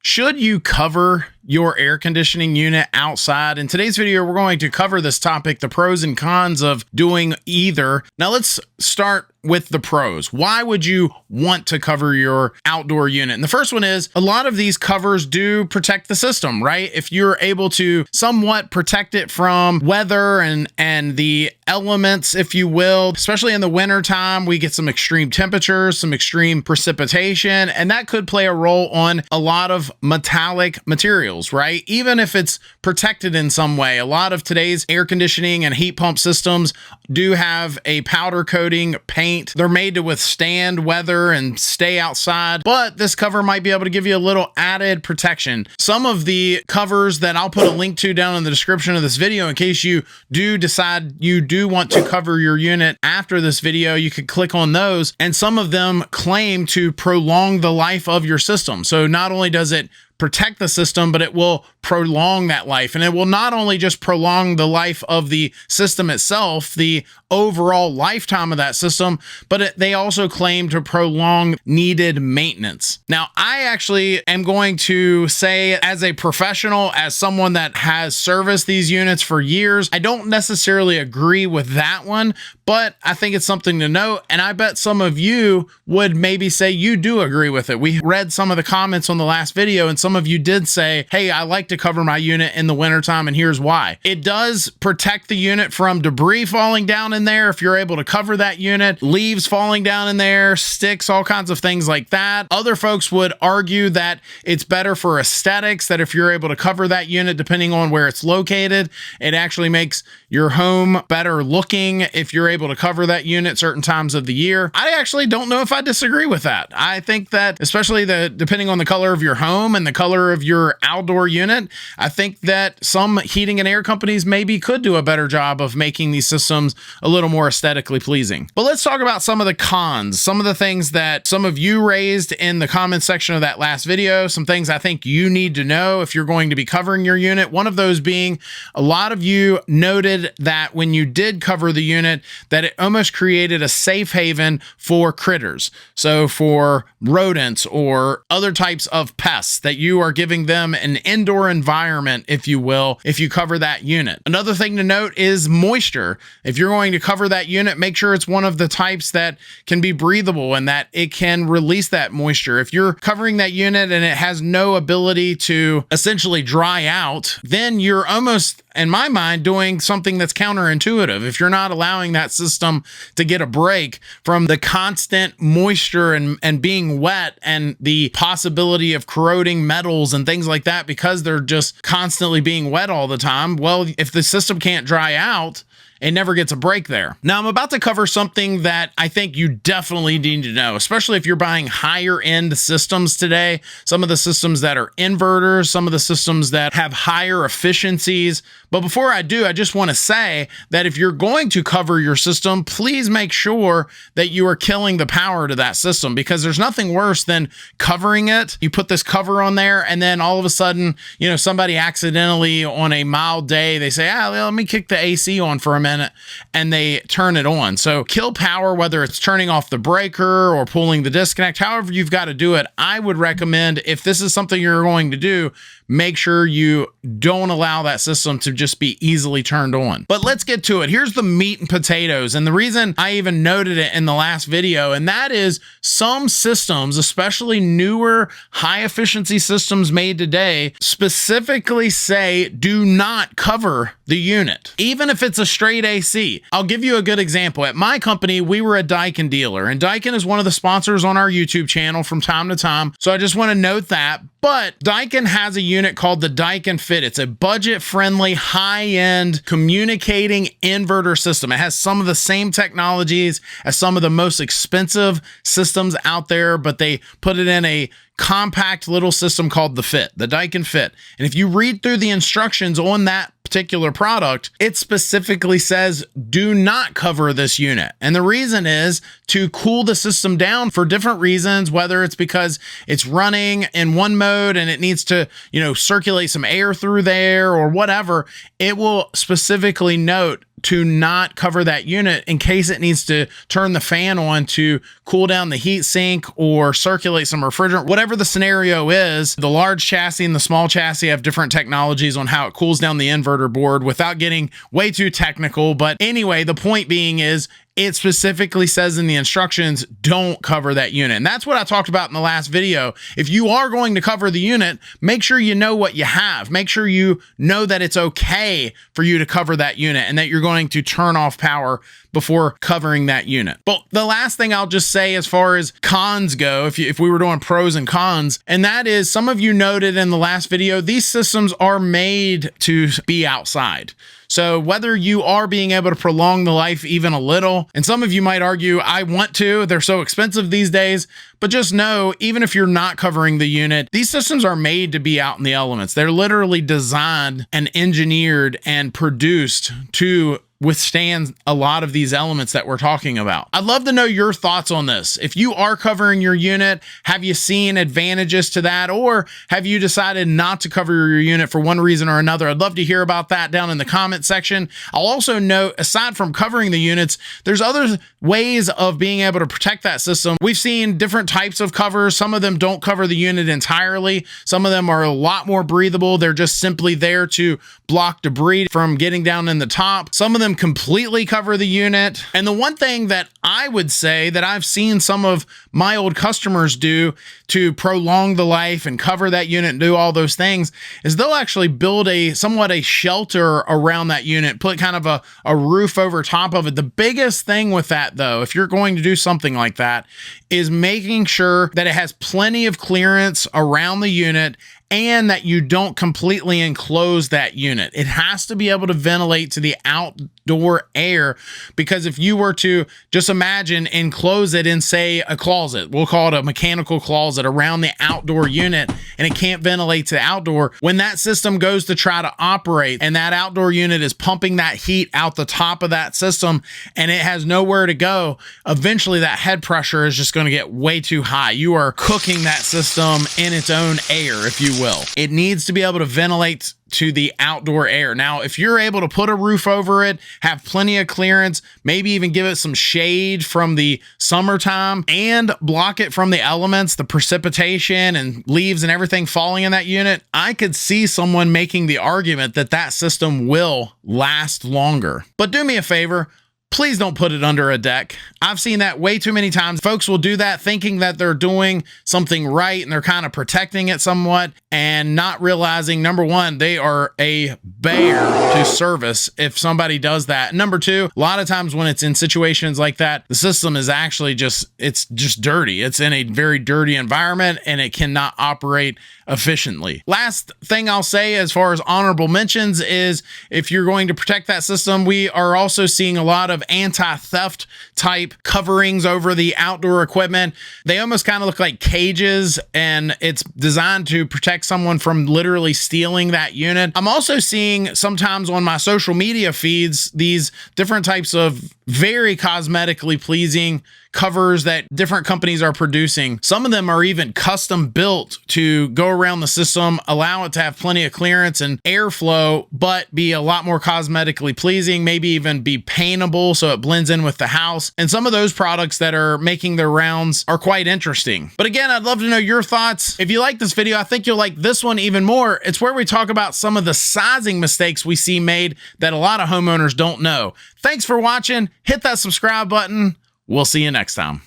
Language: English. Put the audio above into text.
Should you cover your air conditioning unit outside? In today's video, we're going to cover this topic, the pros and cons of doing either. Now let's start with the pros. Why would you want to cover your outdoor unit? And the first one is a lot of these covers do protect the system, right? If you're able to somewhat protect it from weather and the elements, if you will, especially in the winter time, we get some extreme temperatures, some extreme precipitation, and that could play a role on a lot of metallic materials, right? Even if it's protected in some way, a lot of today's air conditioning and heat pump systems do have a powder coating paint. They're made to withstand weather and stay outside, but this cover might be able to give you a little added protection. Some of the covers that I'll put a link to down in the description of this video, in case you do decide you do want to cover your unit after this video, you could click on those, and some of them claim to prolong the life of your system. So not only does it protect the system, but it will prolong that life. And it will not only just prolong the life of the system itself, the overall lifetime of that system, but they also claim to prolong needed maintenance. Now, I actually am going to say, as a professional, as someone that has serviced these units for years, I don't necessarily agree with that one, but I think it's something to note. And I bet some of you would maybe say you do agree with it. We read some of the comments on the last video, and some of you did say, hey, I like to cover my unit in the wintertime, and here's why. It does protect the unit from debris falling down in there. If you're able to cover that unit, leaves falling down in there, sticks, all kinds of things like that. Other folks would argue that it's better for aesthetics, that if you're able to cover that unit, depending on where it's located, it actually makes your home better looking if you're able to cover that unit certain times of the year. I actually don't know if I disagree with that. I think that, especially depending on the color of your home and the color of your outdoor unit, I think that some heating and air companies maybe could do a better job of making these systems a little more aesthetically pleasing. But let's talk about some of the cons, some of the things that some of you raised in the comment section of that last video, some things I think you need to know if you're going to be covering your unit. One of those being, a lot of you noted that when you did cover the unit, that it almost created a safe haven for critters. So for rodents or other types of pests, that you are giving them an indoor environment, if you will, if you cover that unit. Another thing to note is moisture. If you're going to cover that unit, make sure it's one of the types that can be breathable and that it can release that moisture. If you're covering that unit and it has no ability to essentially dry out, then you're almost, in my mind, doing something that's counterintuitive. If you're not allowing that system to get a break from the constant moisture and being wet and the possibility of corroding metals and things like that because they're just constantly being wet all the time, well, if the system can't dry out, it never gets a break there. Now, I'm about to cover something that I think you definitely need to know, especially if you're buying higher end systems today, some of the systems that are inverters, some of the systems that have higher efficiencies. But before I do, I just want to say that if you're going to cover your system, please make sure that you are killing the power to that system, because there's nothing worse than covering it. You put this cover on there and then all of a sudden, somebody accidentally on a mild day, they say, let me kick the AC on for a minute, and they turn it on. So kill power, whether it's turning off the breaker or pulling the disconnect, however you've got to do it. I would recommend, if this is something you're going to do, make sure you don't allow that system to just be easily turned on. But let's get to it. Here's the meat and potatoes. And the reason I even noted it in the last video, and that is some systems, especially newer high efficiency systems made today, specifically say do not cover the unit, even if it's a straight AC. I'll give you a good example. At my company, we were a Daikin dealer, and Daikin is one of the sponsors on our YouTube channel from time to time. So I just want to note that. But Daikin has a unit called the Daikin Fit. It's a budget-friendly, high-end communicating inverter system. It has some of the same technologies as some of the most expensive systems out there, but they put it in a compact little system called the Daikin Fit. And if you read through the instructions on that particular product, it specifically says do not cover this unit. And the reason is to cool the system down for different reasons, whether it's because it's running in one mode and it needs to, circulate some air through there or whatever. It will specifically note to not cover that unit in case it needs to turn the fan on to cool down the heat sink or circulate some refrigerant. Whatever the scenario is, the large chassis and the small chassis have different technologies on how it cools down the inverter board without getting way too technical. But anyway, the point being is, it specifically says in the instructions, don't cover that unit. And that's what I talked about in the last video. If you are going to cover the unit, make sure you know what you have. Make sure you know that it's okay for you to cover that unit and that you're going to turn off power before covering that unit. But the last thing I'll just say as far as cons go, if we were doing pros and cons, and that is, some of you noted in the last video, these systems are made to be outside. So whether you are being able to prolong the life even a little, and some of you might argue, I want to, they're so expensive these days, but just know, even if you're not covering the unit, these systems are made to be out in the elements. They're literally designed and engineered and produced to withstand a lot of these elements that we're talking about. I'd love to know your thoughts on this. If you are covering your unit, have you seen advantages to that, or have you decided not to cover your unit for one reason or another? I'd love to hear about that down in the comment section. I'll also note, aside from covering the units, there's other ways of being able to protect that system. We've seen different types of covers. Some of them don't cover the unit entirely. Some of them are a lot more breathable. They're just simply there to block debris from getting down in the top. Some of them completely cover the unit. And the one thing that I would say that I've seen some of my old customers do to prolong the life and cover that unit and do all those things is they'll actually build somewhat a shelter around that unit, put kind of a roof over top of it. The biggest thing with that, though, if you're going to do something like that, is making sure that it has plenty of clearance around the unit and that you don't completely enclose that unit. It has to be able to ventilate to the outdoor air, because if you were to just imagine enclose it in, say, a closet, we'll call it a mechanical closet around the outdoor unit, and it can't ventilate to the outdoor, when that system goes to try to operate and that outdoor unit is pumping that heat out the top of that system and it has nowhere to go, eventually that head pressure is just going to get way too high. You are cooking that system in its own air, if you will. It needs to be able to ventilate to the outdoor air. Now, if you're able to put a roof over it, have plenty of clearance, maybe even give it some shade from the summertime and block it from the elements, the precipitation and leaves and everything falling in that unit, I could see someone making the argument that that system will last longer. But do me a favor, please don't put it under a deck. I've seen that way too many times. Folks will do that thinking that they're doing something right and they're kind of protecting it somewhat and not realizing, number one, they are a bear to service if somebody does that. Number two, a lot of times when it's in situations like that, the system is actually it's just dirty. It's in a very dirty environment and it cannot operate efficiently. Last thing I'll say as far as honorable mentions is, if you're going to protect that system, we are also seeing a lot of anti-theft type coverings over the outdoor equipment. They almost kind of look like cages, and it's designed to protect someone from literally stealing that unit. I'm also seeing sometimes on my social media feeds these different types of very cosmetically pleasing covers that different companies are producing. Some of them are even custom built to go around the system, allow it to have plenty of clearance and airflow, but be a lot more cosmetically pleasing, maybe even be paintable so it blends in with the house. And some of those products that are making their rounds are quite interesting. But again, I'd love to know your thoughts. If you like this video, I think you'll like this one even more. It's where we talk about some of the sizing mistakes we see made that a lot of homeowners don't know. Thanks for watching. Hit that subscribe button. We'll see you next time.